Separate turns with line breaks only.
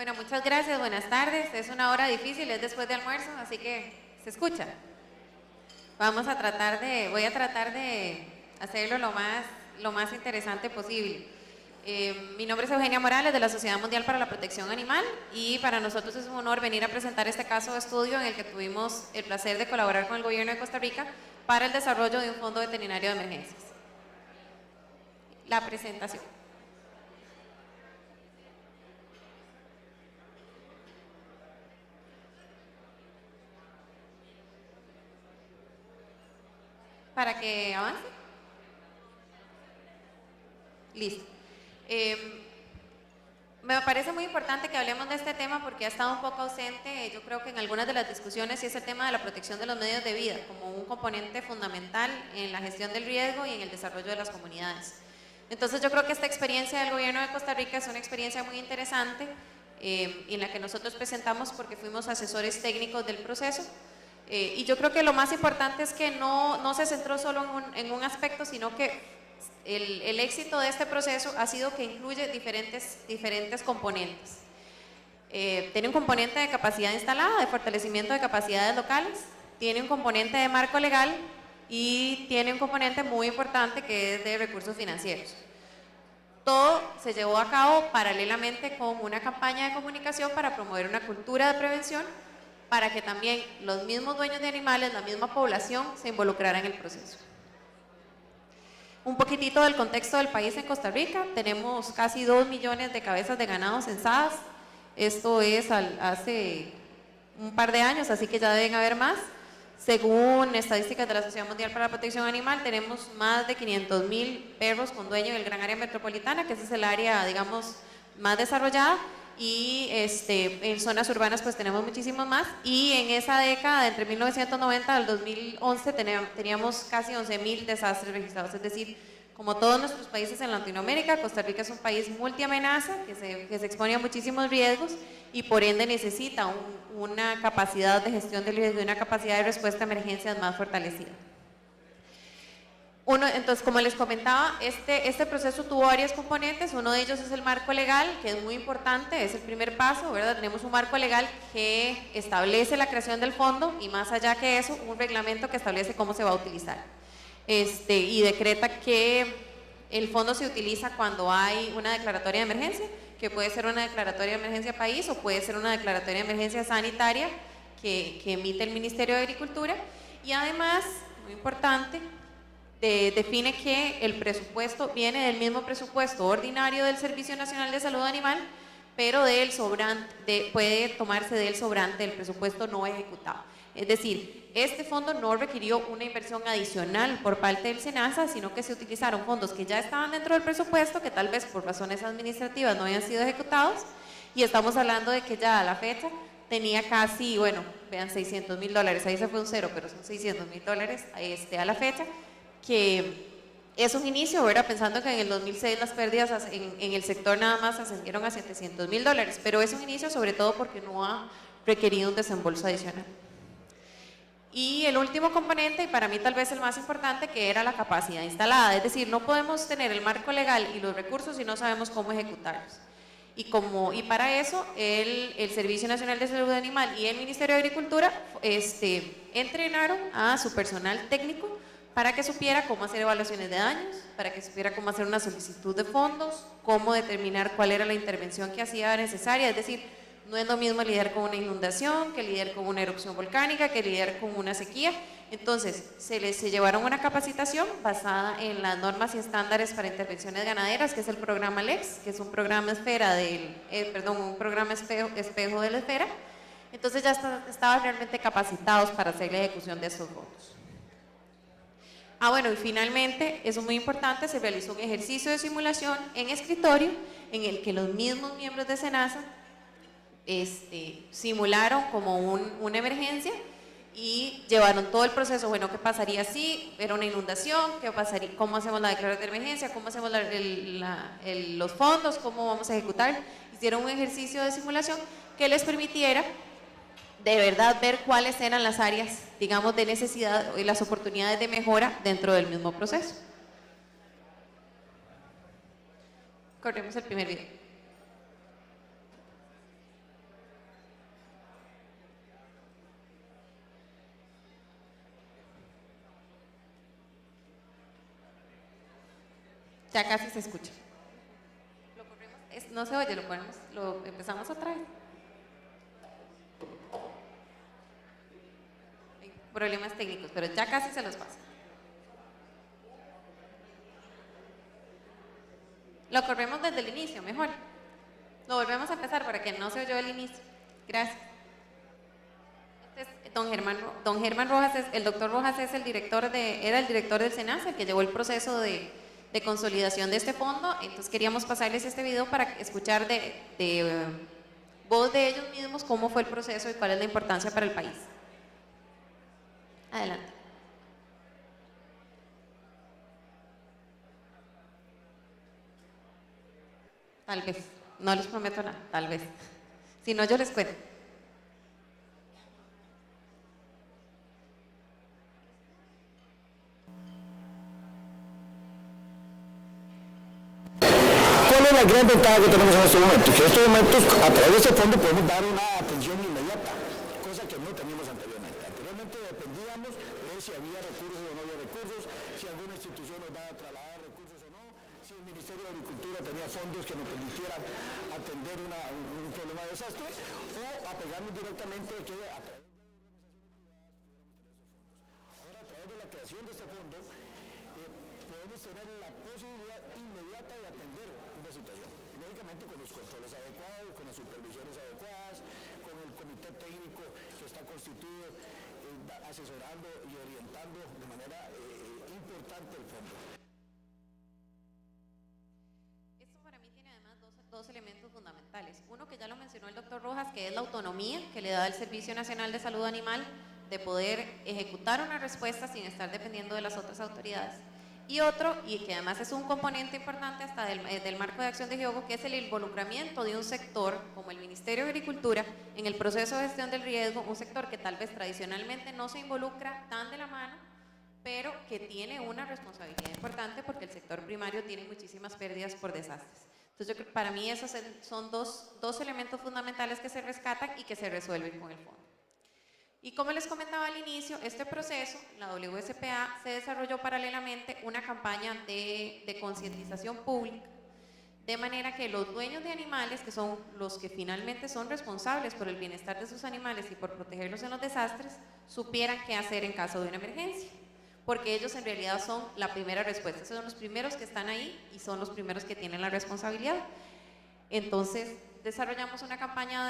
Bueno, muchas gracias, buenas tardes. Es una hora difícil, es después de almuerzo, así que se escucha. Voy a tratar de hacerlo lo más interesante posible. Mi nombre es Eugenia Morales de la Sociedad Mundial para la Protección Animal y para nosotros es un honor venir a presentar este caso de estudio en el que tuvimos el placer de colaborar con el gobierno de Costa Rica para el desarrollo de un fondo veterinario de emergencias. La presentación. Para que avance. Listo. Me parece muy importante que hablemos de este tema porque ha estado un poco ausente, yo creo que en algunas de las discusiones, y es el tema de la protección de los medios de vida como un componente fundamental en la gestión del riesgo y en el desarrollo de las comunidades. Entonces yo creo que esta experiencia del gobierno de Costa Rica es una experiencia muy interesante en la que nosotros presentamos porque fuimos asesores técnicos del proceso. Y yo creo que lo más importante es que no se centró solo en un aspecto, sino que el éxito de este proceso ha sido que incluye diferentes componentes. Tiene un componente de capacidad instalada, de fortalecimiento de capacidades locales, tiene un componente de marco legal y tiene un componente muy importante que es de recursos financieros. Todo se llevó a cabo paralelamente con una campaña de comunicación para promover una cultura de prevención para que también los mismos dueños de animales, la misma población, se involucrara en el proceso. Un poquitito del contexto del país en Costa Rica, tenemos casi 2 millones de cabezas de ganado censadas, esto es hace un par de años, así que ya deben haber más. Según estadísticas de la Sociedad Mundial para la Protección Animal, tenemos más de 500,000 perros con dueño en el gran área metropolitana, que ese es el área, digamos, más desarrollada. Y en zonas urbanas pues tenemos muchísimos más, y en esa década, entre 1990 al 2011, teníamos casi 11,000 desastres registrados, es decir, como todos nuestros países en Latinoamérica, Costa Rica es un país multiamenaza que se expone a muchísimos riesgos y por ende necesita una capacidad de gestión del riesgo y una capacidad de respuesta a emergencias más fortalecida. Entonces, como les comentaba, este proceso tuvo varios componentes. Uno de ellos es el marco legal, que es muy importante, es el primer paso, ¿verdad? Tenemos un marco legal que establece la creación del fondo y más allá que eso, un reglamento que establece cómo se va a utilizar. Y decreta que el fondo se utiliza cuando hay una declaratoria de emergencia, que puede ser una declaratoria de emergencia país o puede ser una declaratoria de emergencia sanitaria que emite el Ministerio de Agricultura, y además, muy importante, define que el presupuesto viene del mismo presupuesto ordinario del Servicio Nacional de Salud Animal, pero puede tomarse del sobrante del presupuesto no ejecutado. Es decir, este fondo no requirió una inversión adicional por parte del SENASA, sino que se utilizaron fondos que ya estaban dentro del presupuesto, que tal vez por razones administrativas no habían sido ejecutados, y estamos hablando de que ya a la fecha tenía casi, bueno, vean, $600,000, ahí se fue un cero, pero son $600,000 a la fecha, que es un inicio, ¿verdad? Pensando que en el 2006 las pérdidas en el sector nada más ascendieron a $700,000, pero es un inicio sobre todo porque no ha requerido un desembolso adicional. Y el último componente, y para mí tal vez el más importante, que era la capacidad instalada, es decir, no podemos tener el marco legal y los recursos si no sabemos cómo ejecutarlos. Y para eso el Servicio Nacional de Salud Animal y el Ministerio de Agricultura entrenaron a su personal técnico para que supiera cómo hacer evaluaciones de daños, para que supiera cómo hacer una solicitud de fondos, cómo determinar cuál era la intervención que hacía necesaria. Es decir, no es lo mismo lidiar con una inundación que lidiar con una erupción volcánica, que lidiar con una sequía. Entonces, se llevaron una capacitación basada en las normas y estándares para intervenciones ganaderas, que es el programa LEX, que es un programa espejo de la esfera. Entonces ya estaban realmente capacitados para hacer la ejecución de esos fondos. Bueno, y finalmente, eso es muy importante, se realizó un ejercicio de simulación en escritorio en el que los mismos miembros de SENASA simularon como una emergencia y llevaron todo el proceso. Bueno, ¿qué pasaría si era una inundación? ¿Qué pasaría? ¿Cómo hacemos la declaración de emergencia? ¿Cómo hacemos los fondos? ¿Cómo vamos a ejecutar? Hicieron un ejercicio de simulación que les permitiera de verdad ver cuáles eran las áreas, digamos, de necesidad y las oportunidades de mejora dentro del mismo proceso. Corremos el primer video. Ya casi se escucha. Lo corremos, no se oye, lo empezamos otra vez. Hay problemas técnicos, pero ya casi se los paso. Lo corremos desde el inicio, mejor. Lo volvemos a empezar para que no se oyó el inicio. Gracias. Este es don Germán Rojas, el doctor Rojas es era el director del SENASA, el que llevó el proceso de consolidación de este fondo. Entonces queríamos pasarles este video para escuchar de voz de ellos mismos cómo fue el proceso y cuál es la importancia para el país. Adelante. Tal vez, no les prometo nada, tal vez. Si no, yo les cuento.
¿Cuál es la gran ventaja que tenemos en estos momentos? Que en estos momentos, a través de este fondo, podemos dar una atención inmediata, cosa que no teníamos anteriormente. Anteriormente dependíamos de si había recursos o no había recursos, si alguna institución nos daba a trasladar recursos o no, si el Ministerio de Agricultura tenía fondos que nos permitieran atender un problema de desastre, o apegarnos directamente a que a través de ahora, a través de la creación de este fondo, podemos tener la posibilidad inmediata de atender una situación. Lógicamente con los controles adecuados, con las supervisiones adecuadas, con el comité técnico que está constituido, asesorando y orientando de manera importante el fondo.
Esto para mí tiene además dos elementos fundamentales. Uno que ya lo mencionó el doctor Rojas, que es la autonomía que le da el Servicio Nacional de Salud Animal de poder ejecutar una respuesta sin estar dependiendo de las otras autoridades. Y otro, y que además es un componente importante hasta del marco de acción de GEOGO, que es el involucramiento de un sector como el Ministerio de Agricultura en el proceso de gestión del riesgo, un sector que tal vez tradicionalmente no se involucra tan de la mano, pero que tiene una responsabilidad importante porque el sector primario tiene muchísimas pérdidas por desastres. Entonces yo creo que para mí esos son dos elementos fundamentales que se rescatan y que se resuelven con el fondo. Y como les comentaba al inicio, este proceso, la WSPA, se desarrolló paralelamente una campaña de concientización pública, de manera que los dueños de animales, que son los que finalmente son responsables por el bienestar de sus animales y por protegerlos en los desastres, supieran qué hacer en caso de una emergencia, porque ellos en realidad son la primera respuesta, son los primeros que están ahí y son los primeros que tienen la responsabilidad. Entonces, desarrollamos una campaña